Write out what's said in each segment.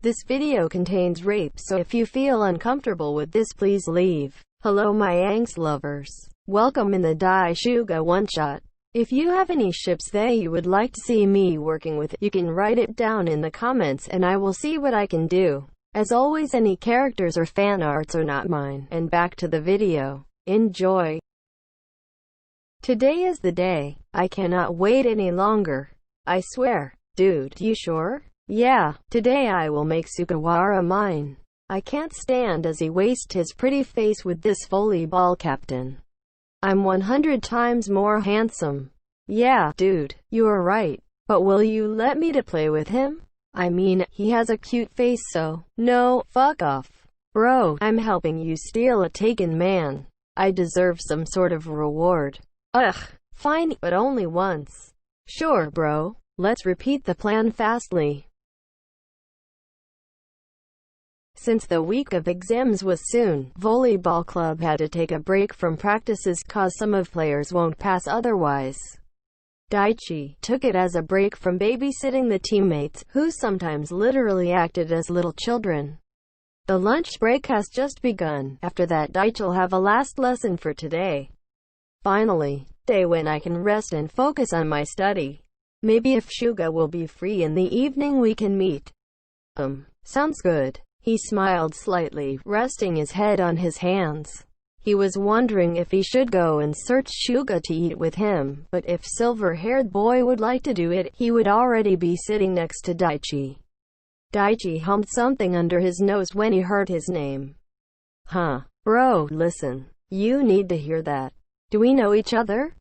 This video contains rape, so if you feel uncomfortable with this, please leave. Hello my angst lovers. Welcome in the DaiSuga one-shot. If you have any ships that you would like to see me working with, you can write it down in the comments and I will see what I can do. As always, any characters or fan arts are not mine. And back to the video. Enjoy. Today is the day. I cannot wait any longer. I swear. Dude, you sure? Yeah, today I will make Sugawara mine. I can't stand as he wastes his pretty face with this volleyball captain. I'm 100 times more handsome. Yeah, dude, you are right. But will you let me to play with him? I mean, he has a cute face, so. No, fuck off. Bro, I'm helping you steal a taken man. I deserve some sort of reward. Ugh, fine, but only once. Sure, bro. Let's repeat the plan fastly. Since the week of exams was soon, volleyball club had to take a break from practices cause some of players won't pass otherwise. Daichi took it as a break from babysitting the teammates, who sometimes literally acted as little children. The lunch break has just begun. After that, Daichi'll have a last lesson for today. Finally, day when I can rest and focus on my study. Maybe if Suga will be free in the evening we can meet. Sounds good. He smiled slightly, resting his head on his hands. He was wondering if he should go and search Suga to eat with him, but if silver-haired boy would like to do it, he would already be sitting next to Daichi. Daichi hummed something under his nose when he heard his name. Huh? Bro, listen. You need to hear that. Do we know each other?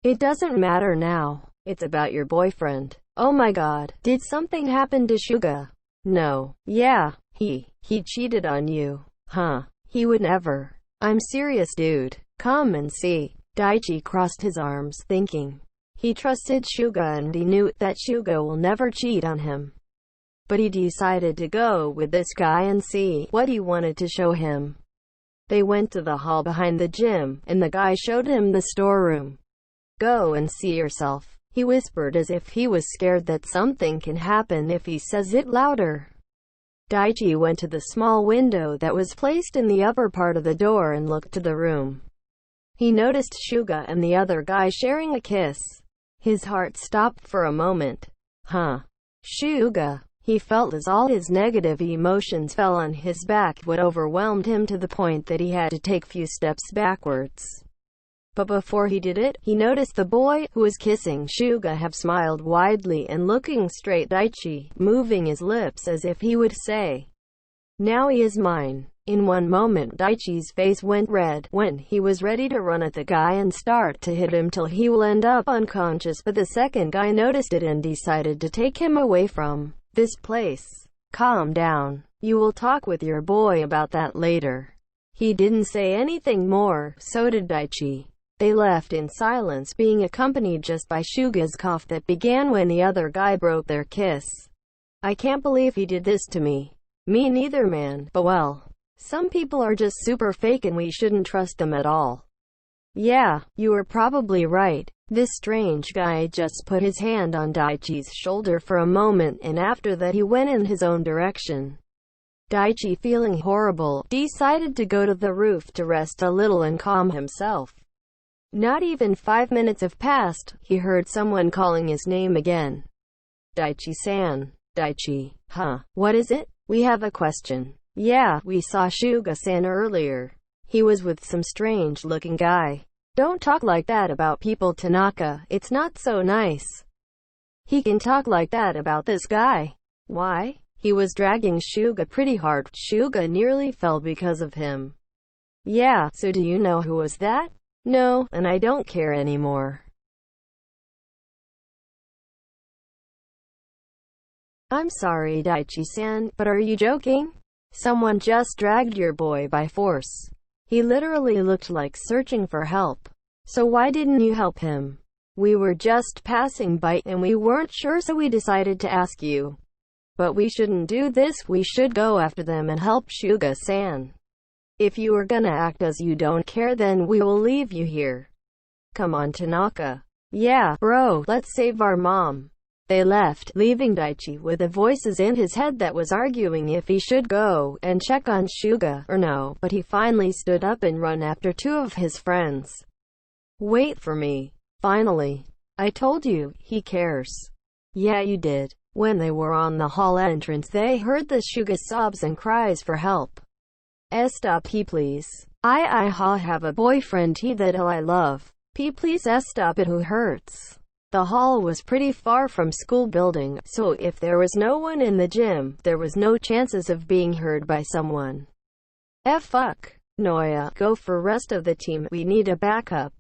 It doesn't matter now. It's about your boyfriend. Oh my god, did something happen to Suga? No. Yeah, he cheated on you. Huh? He would never. I'm serious, dude. Come and see. Daichi crossed his arms, thinking. He trusted Suga and he knew that Suga will never cheat on him. But he decided to go with this guy and see what he wanted to show him. They went to the hall behind the gym, and the guy showed him the storeroom. Go and see yourself. He whispered as if he was scared that something can happen if he says it louder. Daichi went to the small window that was placed in the upper part of the door and looked to the room. He noticed Suga and the other guy sharing a kiss. His heart stopped for a moment. Huh? Suga. He felt as all his negative emotions fell on his back, what overwhelmed him to the point that he had to take few steps backwards. But before he did it, he noticed the boy, who was kissing Suga, have smiled widely and looking straight at Daichi, moving his lips as if he would say, "Now he is mine." In one moment Daichi's face went red, when he was ready to run at the guy and start to hit him till he will end up unconscious, but the second guy noticed it and decided to take him away from this place. Calm down. You will talk with your boy about that later. He didn't say anything more, so did Daichi. They left in silence, being accompanied just by Suga's cough that began when the other guy broke their kiss. I can't believe he did this to me. Me neither, man, but well, some people are just super fake and we shouldn't trust them at all. Yeah, you are probably right. This strange guy just put his hand on Daichi's shoulder for a moment, and after that he went in his own direction. Daichi, feeling horrible, decided to go to the roof to rest a little and calm himself. Not even 5 minutes have passed, he heard someone calling his name again. Daichi-san. Daichi. Huh? What is it? We have a question. Yeah, we saw Suga-san earlier. He was with some strange-looking guy. Don't talk like that about people, Tanaka. It's not so nice. He can talk like that about this guy. Why? He was dragging Suga pretty hard. Suga nearly fell because of him. Yeah, so do you know who was that? No, and I don't care anymore. I'm sorry, Daichi-san, but are you joking? Someone just dragged your boy by force. He literally looked like searching for help. So why didn't you help him? We were just passing by, and we weren't sure, so we decided to ask you. But we shouldn't do this, we should go after them and help Suga-san. If you are gonna act as you don't care, then we will leave you here. Come on, Tanaka. Yeah, bro, let's save our mom. They left, leaving Daichi with the voices in his head that was arguing if he should go and check on Suga or no, but he finally stood up and ran after two of his friends. Wait for me. Finally. I told you, he cares. Yeah, you did. When they were on the hall entrance, they heard the Suga sobs and cries for help. Stop he please. I have a boyfriend he that I love. P please stop it who hurts. The hall was pretty far from school building, so if there was no one in the gym, there was no chances of being heard by someone. Fuck. Noya, go for rest of the team, we need a backup.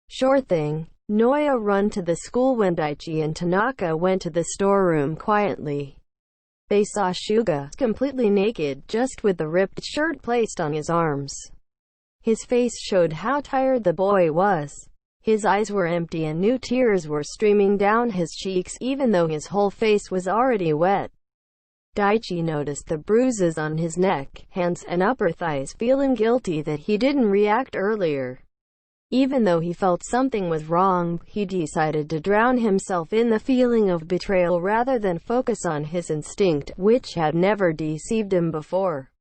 Sure thing. Noya run to the school when Daichi and Tanaka went to the storeroom quietly. They saw Suga, completely naked, just with the ripped shirt placed on his arms. His face showed how tired the boy was. His eyes were empty and new tears were streaming down his cheeks even though his whole face was already wet. Daichi noticed the bruises on his neck, hands and upper thighs, feeling guilty that he didn't react earlier. Even though he felt something was wrong, he decided to drown himself in the feeling of betrayal rather than focus on his instinct, which had never deceived him before.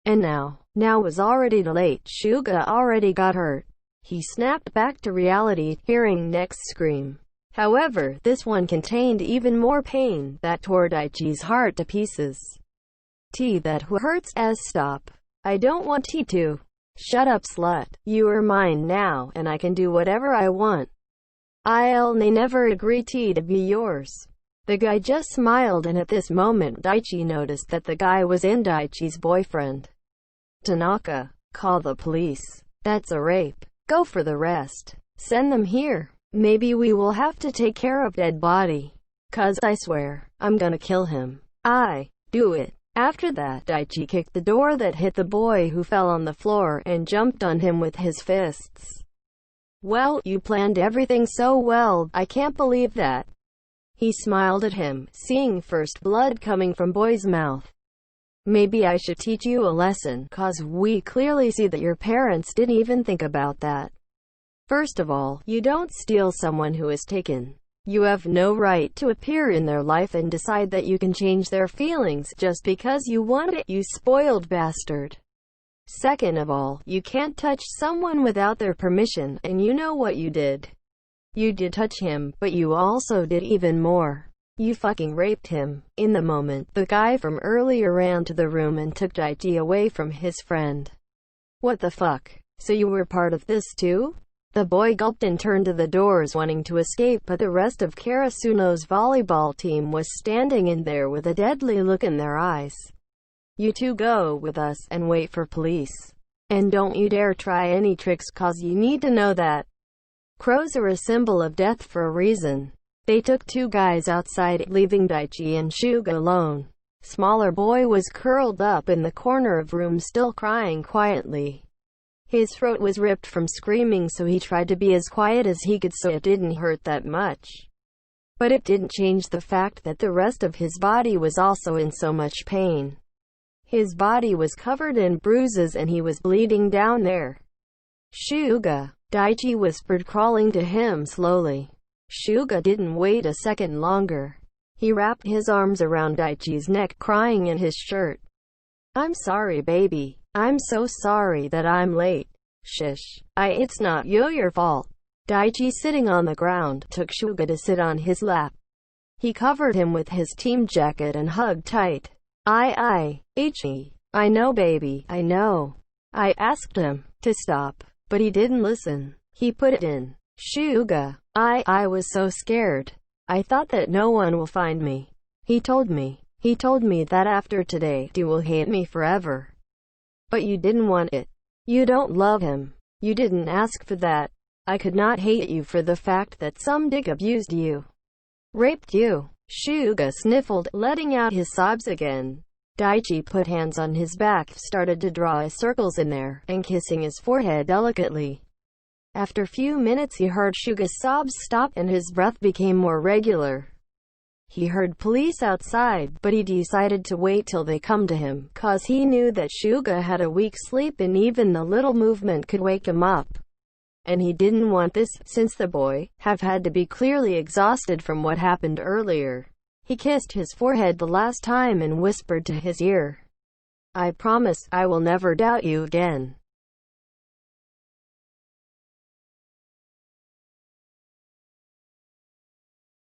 And now was already too late. Suga already got hurt. He snapped back to reality, hearing Next scream. However, this one contained even more pain, that tore Daichi's heart to pieces. T that who hurts stop. I don't want T to. Shut up slut. You are mine now, and I can do whatever I want. I'll never agree T to be yours. The guy just smiled, and at this moment Daichi noticed that the guy was Daichi's boyfriend. Tanaka, call the police. That's a rape. Go for the rest. Send them here. Maybe we will have to take care of dead body. 'Cause I swear, I'm gonna kill him. Do it. After that, Daichi kicked the door that hit the boy who fell on the floor and jumped on him with his fists. Well, you planned everything so well, I can't believe that. He smiled at him, seeing first blood coming from boy's mouth. Maybe I should teach you a lesson, 'cause we clearly see that your parents didn't even think about that. First of all, you don't steal someone who is taken. You have no right to appear in their life and decide that you can change their feelings just because you want it, you spoiled bastard. Second of all, you can't touch someone without their permission, and you know what you did. You did touch him, but you also did even more. You fucking raped him. In the moment, the guy from earlier ran to the room and took Daichi away from his friend. What the fuck? So you were part of this too? The boy gulped and turned to the doors, wanting to escape, but the rest of Karasuno's volleyball team was standing in there with a deadly look in their eyes. You two go with us, and wait for police. And don't you dare try any tricks, 'cause you need to know that crows are a symbol of death for a reason. They took two guys outside, leaving Daichi and Suga alone. Smaller boy was curled up in the corner of room, still crying quietly. His throat was ripped from screaming, so he tried to be as quiet as he could so it didn't hurt that much. But it didn't change the fact that the rest of his body was also in so much pain. His body was covered in bruises and he was bleeding down there. Suga, Daichi whispered, crawling to him slowly. Suga didn't wait a second longer. He wrapped his arms around Daichi's neck, crying in his shirt. I'm sorry, baby. I'm so sorry that I'm late. Shish. It's not your fault. Daichi, sitting on the ground, took Suga to sit on his lap. He covered him with his team jacket and hugged tight. I know, baby, I know. I asked him to stop, but he didn't listen. He put it in. Suga, I was so scared. I thought that no one will find me. He told me that after today, you will hate me forever. But you didn't want it. You don't love him. You didn't ask for that. I could not hate you for the fact that some dick abused you. Raped you. Suga sniffled, letting out his sobs again. Daichi put hands on his back, started to draw circles in there, and kissing his forehead delicately. After few minutes he heard Suga's sobs stop and his breath became more regular. He heard police outside, but he decided to wait till they come to him, 'cause he knew that Suga had a weak sleep and even the little movement could wake him up. And he didn't want this, since the boy have had to be clearly exhausted from what happened earlier. He kissed his forehead the last time and whispered to his ear, "I promise, I will never doubt you again."